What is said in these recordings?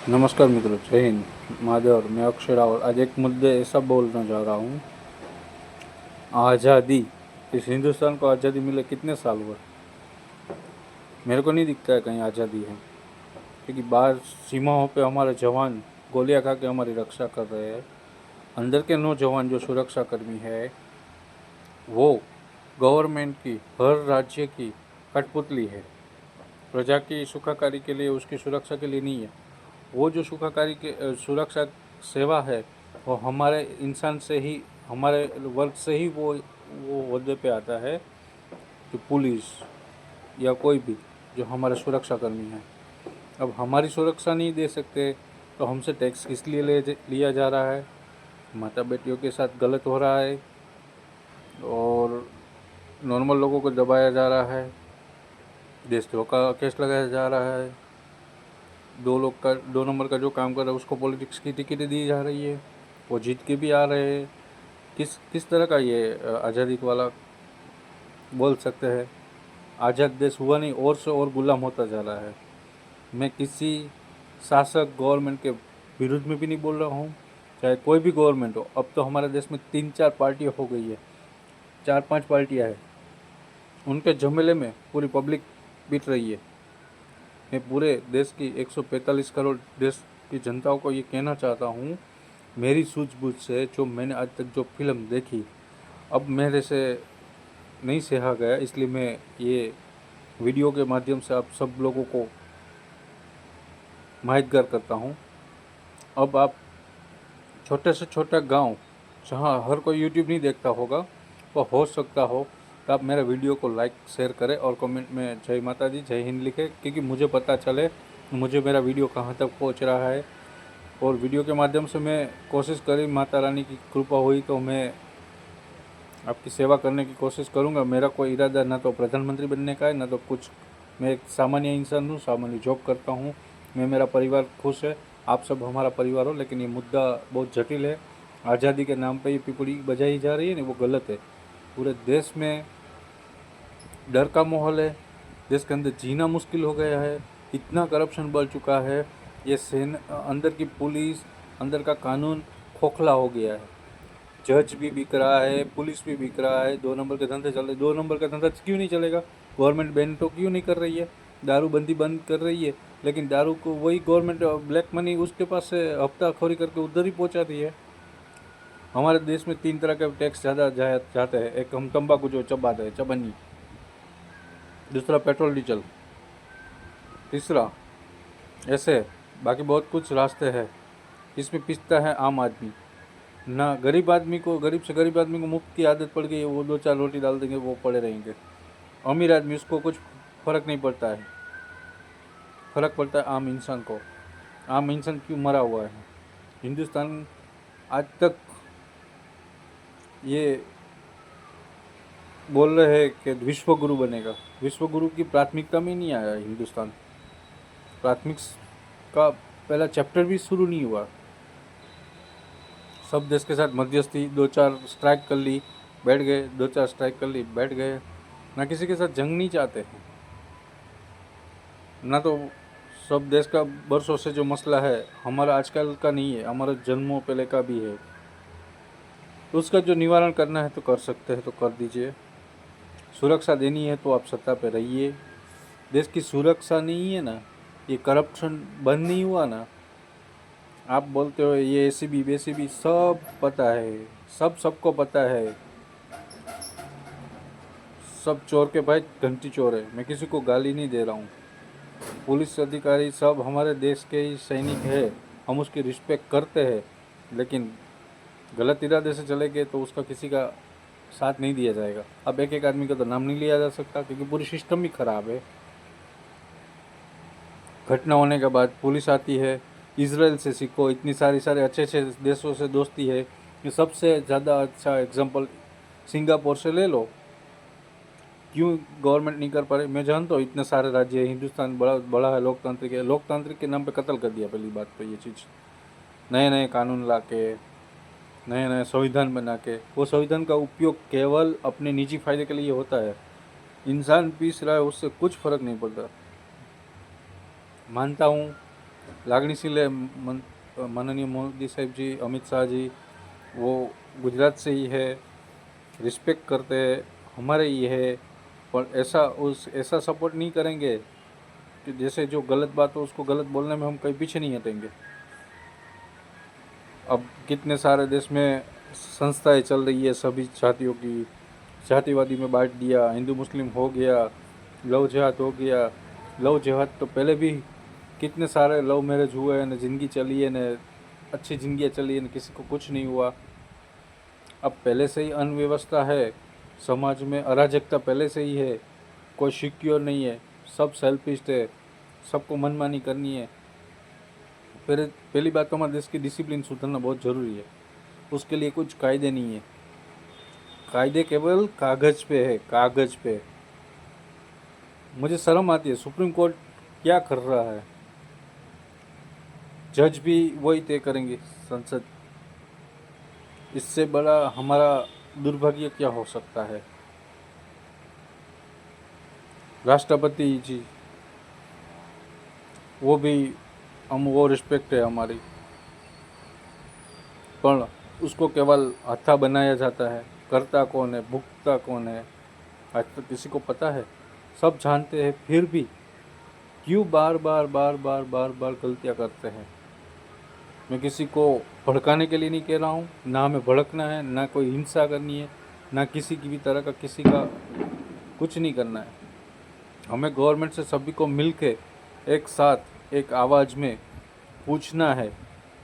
नमस्कार मित्रों, जय हिंद। महादेव, मैं अक्षय रावल। आज एक मुद्दे ऐसा बोलना चाह रहा हूँ। आज़ादी, इस हिंदुस्तान को आज़ादी मिले कितने साल हुए? मेरे को नहीं दिखता है कहीं आज़ादी है, क्योंकि बाहर सीमाओं पे हमारे जवान गोलियां खा के हमारी रक्षा कर रहे हैं। अंदर के नौजवान जो सुरक्षा कर्मी है, वो गवर्नमेंट की, हर राज्य की कठपुतली है। प्रजा की सुखाकारी के लिए, उसकी सुरक्षा के लिए नहीं है। वो जो सुखाकारी के सुरक्षा सेवा है, वो हमारे इंसान से ही, हमारे वर्ग से ही वो ओहदे पे आता है, जो पुलिस या कोई भी जो हमारे सुरक्षा कर्मी है। अब हमारी सुरक्षा नहीं दे सकते तो हमसे टैक्स किस लिए लिया जा रहा है? माता बेटियों के साथ गलत हो रहा है और नॉर्मल लोगों को दबाया जा रहा है। देशद्रोह का केस लगाया जा रहा है। दो नंबर का जो काम कर रहा है उसको पॉलिटिक्स की टिकटें दी जा रही है, वो जीत के भी आ रहे हैं। किस तरह का ये आज़ादी वाला बोल सकते हैं? आज़ाद देश हुआ नहीं, और से और गुलाम होता जा रहा है। मैं किसी शासक गवर्नमेंट के विरुद्ध में भी नहीं बोल रहा हूँ, चाहे कोई भी गवर्नमेंट हो। अब तो हमारे देश में 3-4 पार्टियाँ हो गई है, 4-5 पार्टियाँ हैं। उनके झमेले में पूरी पब्लिक बीत रही है। मैं पूरे देश की 145 करोड़ देश की जनताओं को ये कहना चाहता हूँ, मेरी सूझबूझ से जो मैंने आज तक जो फिल्म देखी, अब मेरे से नहीं सहा गया, इसलिए मैं ये वीडियो के माध्यम से आप सब लोगों को माहितगार करता हूँ। अब आप छोटे से छोटा गांव जहाँ हर कोई यूट्यूब नहीं देखता होगा, वो हो सकता हो तो आप मेरे वीडियो को लाइक शेयर करें और कमेंट में जय माता दी, जय हिंद लिखें, क्योंकि मुझे पता चले मुझे मेरा वीडियो कहाँ तक पहुँच रहा है। और वीडियो के माध्यम से मैं कोशिश करी, माता रानी की कृपा हुई तो मैं आपकी सेवा करने की कोशिश करूंगा। मेरा कोई इरादा ना तो प्रधानमंत्री बनने का है, ना तो कुछ। मैं एक सामान्य इंसान हूँ, सामान्य जॉब करता हूँ। मैं, मेरा परिवार खुश है, आप सब हमारा परिवार हो। लेकिन ये मुद्दा बहुत जटिल है। आज़ादी के नाम पे ये पिपड़ी बजाई जा रही है ना, वो गलत है। पूरे देश में डर का माहौल है, देश के अंदर जीना मुश्किल हो गया है, इतना करप्शन बढ़ चुका है। ये अंदर की पुलिस, अंदर का कानून खोखला हो गया है। जज भी बिक रहा है, पुलिस भी बिक रहा है, 2 नंबर के धंधे चल रहे। 2 नंबर का धंधा क्यों नहीं चलेगा? गवर्नमेंट बैन तो क्यों नहीं कर रही है? दारूबंदी बंद कर रही है, लेकिन दारू को वही गवर्नमेंट ब्लैक मनी उसके पास से हफ्ताखोरी करके उधर ही पहुंचाती है। हमारे देश में 3 तरह के टैक्स ज़्यादा जाते हैं। एक हम तंबाकू जो चबाते हैं, चबन्नी। दूसरा पेट्रोल डीजल। तीसरा ऐसे बाकी बहुत कुछ रास्ते हैं। इसमें पिसता है आम आदमी। ना गरीब आदमी को, गरीब से गरीब आदमी को मुफ्त की आदत पड़ गई है, वो 2-4 रोटी डाल देंगे, वो पड़े रहेंगे। अमीर आदमी, उसको कुछ फ़र्क नहीं पड़ता है। फ़र्क पड़ता है आम इंसान को। आम इंसान क्यों मरा हुआ है? हिंदुस्तान आज तक ये बोल रहे हैं कि विश्व गुरु बनेगा। विश्व गुरु की प्राथमिकता में नहीं आया हिंदुस्तान। प्राथमिक का पहला चैप्टर भी शुरू नहीं हुआ। सब देश के साथ मध्यस्थी, 2-4 स्ट्राइक कर ली, बैठ गए, 2-4 स्ट्राइक कर ली, बैठ गए। ना किसी के साथ जंग नहीं चाहते हैं, ना तो सब देश का बरसों से जो मसला है हमारा आजकल का नहीं है, हमारे जन्मों पहले का भी है। तो उसका जो निवारण करना है तो कर सकते हैं तो कर दीजिए। सुरक्षा देनी है तो आप सत्ता पे रहिए। देश की सुरक्षा नहीं है ना, ये करप्शन बंद नहीं हुआ ना। आप बोलते हो ये एसीबी बेसीबी, सब पता है, सबको पता है। सब चोर के भाई घंटी चोर है। मैं किसी को गाली नहीं दे रहा हूँ। पुलिस अधिकारी सब हमारे देश के ही सैनिक है, हम उसकी रिस्पेक्ट करते हैं। लेकिन गलत इरादे से चले गए तो उसका किसी का साथ नहीं दिया जाएगा। अब एक एक आदमी का तो नाम नहीं लिया जा सकता, क्योंकि पूरी सिस्टम ही खराब है। घटना होने के बाद पुलिस आती है। इसराइल से सीखो, इतनी सारे अच्छे अच्छे देशों से दोस्ती है। ये सबसे ज़्यादा अच्छा एग्जांपल सिंगापुर से ले लो। क्यों गवर्नमेंट नहीं कर पा रही? मैं जानता हूँ इतने सारे राज्य है, हिंदुस्तान बड़ा बड़ा है, लोकतांत्रिक है। लोकतांत्रिक के नाम पे कत्ल कर दिया पहली बात तो ये चीज़। नए नए कानून ला के, नए नए संविधान बना के, वो संविधान का उपयोग केवल अपने निजी फायदे के लिए होता है। इंसान पीस रहा है, उससे कुछ फ़र्क नहीं पड़ता। मानता हूँ लागणीशील है। माननीय मोदी साहब जी, अमित शाह जी, वो गुजरात से ही है, रिस्पेक्ट करते हैं, हमारे ही है, पर ऐसा सपोर्ट नहीं करेंगे कि जैसे जो गलत बात हो उसको गलत बोलने में हम कहीं पीछे नहीं हटेंगे। अब कितने सारे देश में संस्थाएं चल रही है सभी जातियों की, जातिवादी में बांट दिया, हिंदू मुस्लिम हो गया, लव जिहाद हो गया। लव जिहाद तो पहले भी कितने सारे लव मैरिज हुए न, ज़िंदगी चली है न, अच्छी ज़िंदगी चली है न, किसी को कुछ नहीं हुआ। अब पहले से ही अनव्यवस्था है समाज में, अराजकता पहले से ही है, कोई सिक्योर नहीं है, सब सेल्फिस्ट है, सबको मनमानी करनी है। पहली बात तो हमारे देश की डिसिप्लिन सुधरना बहुत ज़रूरी है। उसके लिए कुछ कायदे नहीं है, कायदे केवल कागज़ पे है, कागज़ पे। मुझे शर्म आती है, सुप्रीम कोर्ट क्या कर रहा है, जज भी वही तय करेंगे, संसद। इससे बड़ा हमारा दुर्भाग्य क्या हो सकता है। राष्ट्रपति जी, वो भी वो रिस्पेक्ट है हमारी, पर उसको केवल हत्था बनाया जाता है। करता कौन है, भुगता कौन है, आज तक किसी को पता है? सब जानते हैं, फिर भी क्यों बार बार बार बार बार बार गलतियाँ करते हैं। मैं किसी को भड़काने के लिए नहीं कह रहा हूँ, ना हमें भड़कना है, ना कोई हिंसा करनी है, ना किसी की भी तरह का किसी का कुछ नहीं करना है। हमें गवर्नमेंट से सभी को मिल के एक साथ एक आवाज़ में पूछना है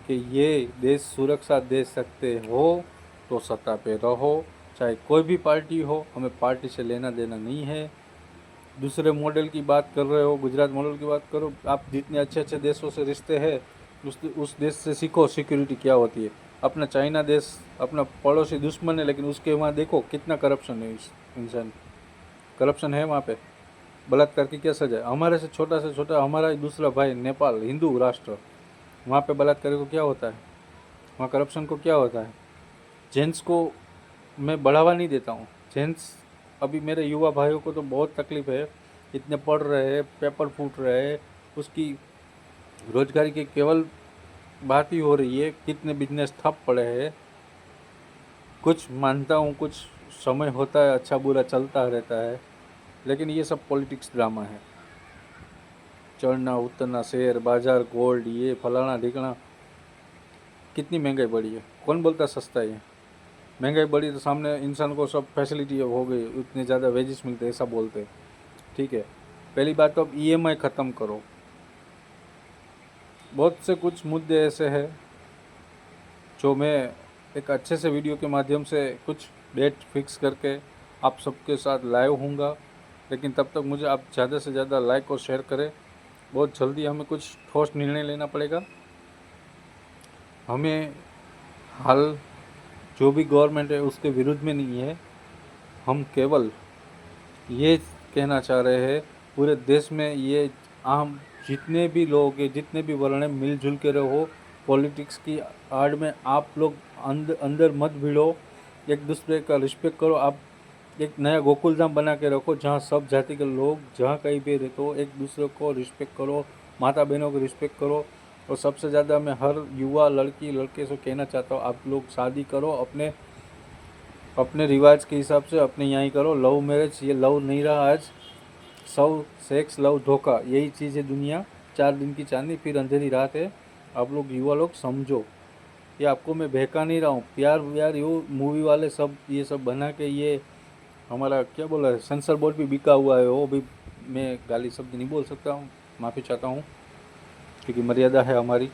कि ये देश सुरक्षा दे सकते हो तो सत्ता पे रहो, चाहे कोई भी पार्टी हो, हमें पार्टी से लेना देना नहीं है। दूसरे मॉडल की बात कर रहे हो, गुजरात मॉडल की बात करो। आप जितने अच्छे अच्छे देशों से रिश्ते हैं, उस देश से सीखो सिक्योरिटी क्या होती है। अपना चाइना देश अपना पड़ोसी दुश्मन है, लेकिन उसके वहाँ देखो कितना करप्शन है, इंसान करप्शन है वहाँ पे। बलात्कार की क्या सजा है? हमारे से छोटा हमारा ही दूसरा भाई नेपाल, हिंदू राष्ट्र, वहाँ पे बलात्कार को क्या होता है, वहाँ करप्शन को क्या होता है। जेंट्स को मैं बढ़ावा नहीं देता हूँ, जेंट्स अभी मेरे युवा भाइयों को तो बहुत तकलीफ है, इतने पढ़ रहे हैं, पेपर फूट रहे हैं, उसकी रोजगारी की केवल बात ही हो रही है, कितने बिजनेस ठप पड़े हैं। कुछ मानता हूँ, कुछ समय होता है, अच्छा बुरा चलता रहता है, लेकिन ये सब पॉलिटिक्स ड्रामा है। चढ़ना उतरना, शेयर बाजार, गोल्ड, ये फलाना ढिकना, कितनी महंगाई बढ़ी है। कौन बोलता सस्ता है? महंगाई बढ़ी तो सामने इंसान को सब फैसिलिटी हो गई, उतने ज़्यादा वेजेस मिलते, ऐसा बोलते। ठीक है, पहली बात तो अब ईएमआई ख़त्म करो। बहुत से कुछ मुद्दे ऐसे हैं जो मैं एक अच्छे से वीडियो के माध्यम से कुछ डेट फिक्स करके आप सबके साथ लाइव हूँगा। लेकिन तब तक मुझे आप ज़्यादा से ज़्यादा लाइक और शेयर करें। बहुत जल्दी हमें कुछ ठोस निर्णय लेना पड़ेगा। हमें हाल जो भी गवर्नमेंट है उसके विरुद्ध में नहीं है, हम केवल ये कहना चाह रहे हैं पूरे देश में ये आम जितने भी लोग हैं, जितने भी वर्ण हैं, मिलजुल के रहो। पॉलिटिक्स की आड़ में आप लोग अंदर मत भिड़ो, एक दूसरे का रिस्पेक्ट करो। आप एक नया गोकुल धाम बना के रखो जहाँ सब जाति के लोग जहाँ कहीं भी रहते हो एक दूसरे को रिस्पेक्ट करो, माता बहनों को रिस्पेक्ट करो। और सबसे ज़्यादा मैं हर युवा लड़की लड़के से कहना चाहता हूँ, आप लोग शादी करो अपने अपने रिवाज के हिसाब से, अपने यहाँ ही करो। लव मैरिज ये लव नहीं रहा आज, सब सेक्स लव धोखा, यही चीज़ है दुनिया। 4 दिन की चांदी फिर अंधेरी रात है। आप लोग युवा लोग समझो, ये आपको मैं बहका नहीं रहा हूँ। प्यार व्यार यो मूवी वाले सब ये सब बना के ये हमारा क्या बोला है, सेंसर बोर्ड भी बिका हुआ है। वो भी मैं गाली शब्द नहीं बोल सकता हूँ, माफ़ी चाहता हूँ, क्योंकि मर्यादा है हमारी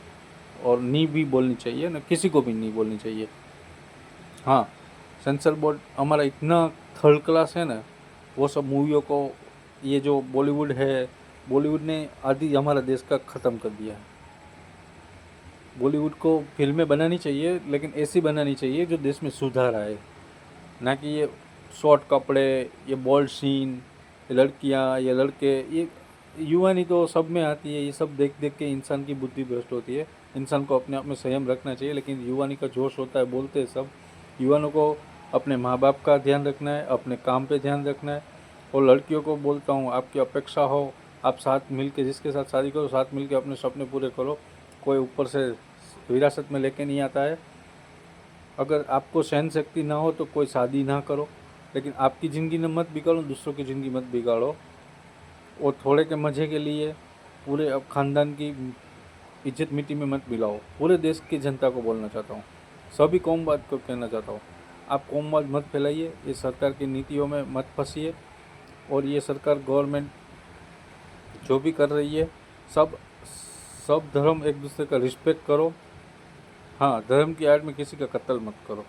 और नहीं भी बोलनी चाहिए, ना किसी को भी नहीं बोलनी चाहिए। हाँ, सेंसर बोर्ड हमारा इतना थर्ड क्लास है ना, वो सब मूवियों को, ये जो बॉलीवुड है, बॉलीवुड ने आधी हमारा देश का ख़त्म कर दिया है। बॉलीवुड को फिल्में बनानी चाहिए, लेकिन ऐसी बनानी चाहिए जो देश में सुधार आए, ना कि ये शॉर्ट कपड़े, ये बोल्ड सीन, ये लड़कियाँ, ये लड़के, ये युवानी तो सब में आती है। ये सब देख देख के इंसान की बुद्धि भ्रष्ट होती है। इंसान को अपने आप में संयम रखना चाहिए, लेकिन युवानी का जोश होता है, बोलते हैं सब। युवानों को अपने माँ बाप का ध्यान रखना है, अपने काम पे ध्यान रखना है। और लड़कियों को बोलता हूँ, आपकी अपेक्षा हो आप साथ मिल के, जिसके साथ शादी करो साथ मिल के अपने सपने पूरे करो। कोई ऊपर से विरासत में लेके नहीं आता है। अगर आपको सहन शक्ति ना हो तो कोई शादी ना करो, लेकिन आपकी ज़िंदगी न मत बिगाड़ो, दूसरों की ज़िंदगी मत बिगाड़ो। और थोड़े के मज़े के लिए पूरे अब ख़ानदान की इज्जत मिट्टी में मत मिलाओ। पूरे देश की जनता को बोलना चाहता हूँ, सभी कौमवाद को कहना चाहता हूँ, आप कौमवाद मत फैलाइए, ये सरकार की नीतियों में मत फंसिए। और ये सरकार गवर्नमेंट जो भी कर रही है, सब सब धर्म एक दूसरे का रिस्पेक्ट करो। हाँ, धर्म की आड़ में किसी का कत्ल मत करो।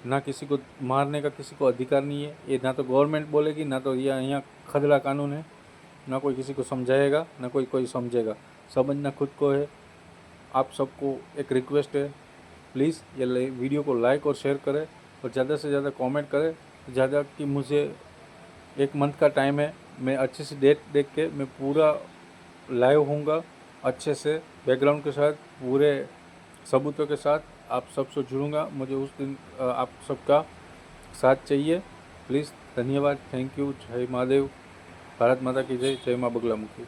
ना किसी को मारने का किसी को अधिकार नहीं है, ये ना तो गवर्नमेंट बोलेगी, ना तो ये यहाँ खदड़ा कानून है, ना कोई किसी को समझाएगा, ना कोई समझेगा। समझना खुद को है। आप सबको एक रिक्वेस्ट है, प्लीज़ ये वीडियो को लाइक और शेयर करें और ज़्यादा से ज़्यादा कमेंट करें। ज़्यादा कि मुझे 1 मंथ का टाइम है, मैं अच्छे से डेट देख के मैं पूरा लाइव होऊंगा, अच्छे से बैकग्राउंड के साथ, पूरे सबूतों के साथ आप सबसे जुड़ूंगा। मुझे उस दिन आप सबका साथ चाहिए, प्लीज़। धन्यवाद, थैंक यू। जय महादेव, भारत माता की जय, जय माँ बगलामुखी।